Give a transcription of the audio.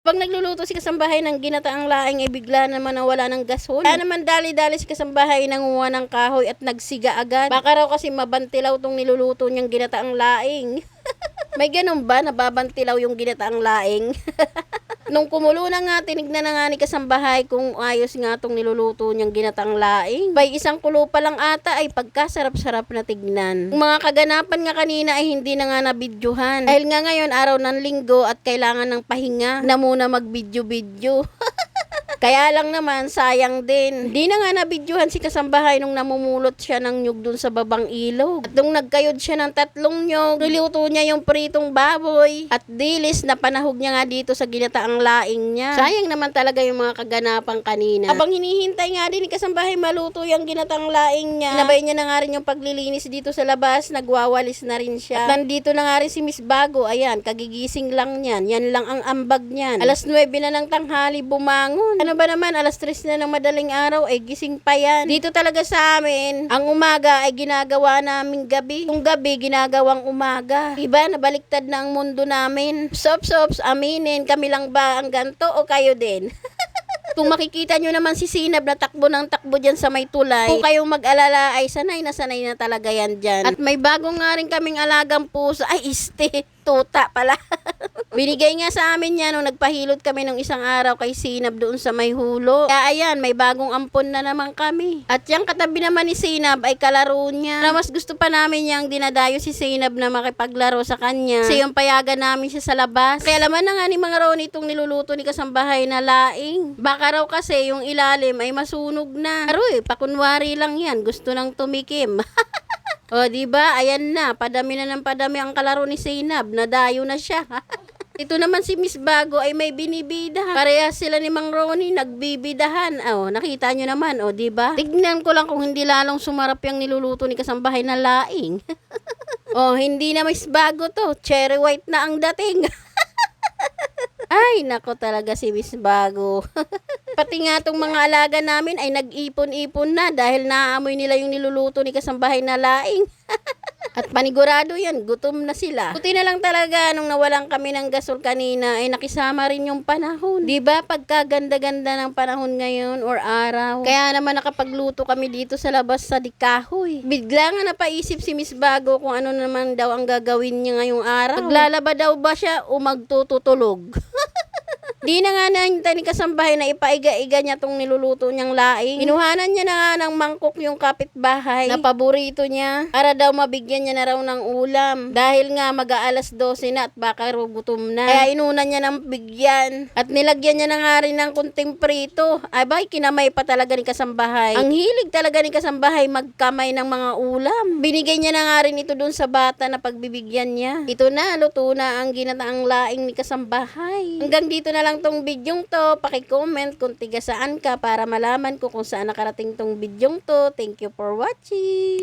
Pag nagluluto si kasambahay ng ginataang laing ay bigla naman nawala ng gasol. Kaya naman dali-dali si kasambahay nanguha ng kahoy at nagsiga agad. Baka raw kasi mabantilaw tong niluluto niyang ginataang laing. May ganun ba? Nababantilaw yung ginataang laing? Nung kumulo na nga, tinignan na nga ni kasambahay kung ayos nga tong niluluto niyang ginataang laing. By isang kulo pa lang ata ay pagkasarap-sarap na tignan. Yung mga kaganapan nga kanina ay hindi na nga nabidyohan. Dahil nga ngayon araw ng linggo at kailangan ng pahinga na muna mag-video-video. Kaya lang naman, sayang din. Di na nga nabidyohan si kasambahay nung namumulot siya ng nyug dun sa babang ilog. At nung nagkayod siya ng 3 nyug, niluto niya yung pritong baboy. At dilis na panahog niya nga dito sa ginataang laing niya. Sayang naman talaga yung mga kaganapan kanina. Habang hinihintay nga din ni kasambahay maluto yung ginataang laing niya, inabay niya na nga rin yung paglilinis dito sa labas, nagwawalis na rin siya. At nandito na nga rin si Miss Bago, ayan, kagigising lang niyan. Yan lang ang ambag niyan. Alas 9 na ng tanghali bumangon. Ano ba naman, alas 3 na ng madaling araw, ay gising pa yan. Dito talaga sa amin, ang umaga ay ginagawa naming gabi. Yung gabi, ginagawang umaga. Diba, nabaliktad na ang mundo namin. Sops, aminin, kami lang ba ang ganto o kayo din? Kung makikita nyo naman si Sinab na takbo ng takbo dyan sa may tulay, kung kayong mag-alala ay sanay na talaga yan dyan. At may bago nga rin kaming alagang pusa, ay tuta pala. Binigay nga sa amin yan nung nagpahilot kami nung isang araw kay Sinab doon sa may hulo. Kaya ayan, may bagong ampon na naman kami. At yung katabi naman ni Sinab ay kalaro niya. Na mas gusto pa namin yung dinadayo si Sinab na makipaglaro sa kanya. Kasi yung payagan namin siya sa labas. Kaya laman na nga ni mga Ronnie itong niluluto ni kasambahay na laing. Baka raw kasi yung ilalim ay masunog na. Pero pakunwari lang yan. Gusto nang tumikim. O, diba? Ayan na. Padami na ng padami ang kalaro ni Sinab. Nadayo na siya. Ito naman si Miss Bago ay may binibidahan. Parehas sila ni Mang Ronnie nagbibidahan. Oh, nakita nyo naman, oh, di ba? Tignan ko lang kung hindi lalong sumarap yung niluluto ni kasambahay na laing. Oh, hindi na Miss Bago to. Cherry white na ang dating. Ay, nako talaga si Miss Bago. Pati nga tong mga alaga namin ay nag-ipon-ipon na dahil naaamoy nila yung niluluto ni kasambahay na laing. At panigurado yan, gutom na sila. Buti na lang talaga nung nawalan kami ng gasol kanina ay nakisama rin yung panahon. Diba pagkaganda-ganda ng panahon ngayon or araw? Kaya naman nakapagluto kami dito sa labas sa dikahoy. Bigla nga napaisip si Miss Bago kung ano naman daw ang gagawin niya ngayong araw. Maglalaba daw ba siya o magtututulog? Di na nga nahintay ni kasambahay na ipaiga-iga niya tong niluluto niyang laing. Inuhanan niya na nga ng mangkok yung kapitbahay na paborito niya para daw mabigyan niya na raw ng ulam. Dahil nga mag-aalas 12 na at baka raw gutom na. Kaya inunan niya ng bigyan. At nilagyan niya na nga rin ng kunting prito. Abay, kinamay pa talaga ni kasambahay. Ang hilig talaga ni kasambahay magkamay ng mga ulam. Binigay niya na nga rin ito dun sa bata na pagbibigyan niya. Ito na, luto na ang ginataang laing ni kasambahay. Hanggang dito na lang tong bidyong to. Paki-comment kung tiga saan ka para malaman ko kung saan nakarating tong bidyong to. Thank you for watching.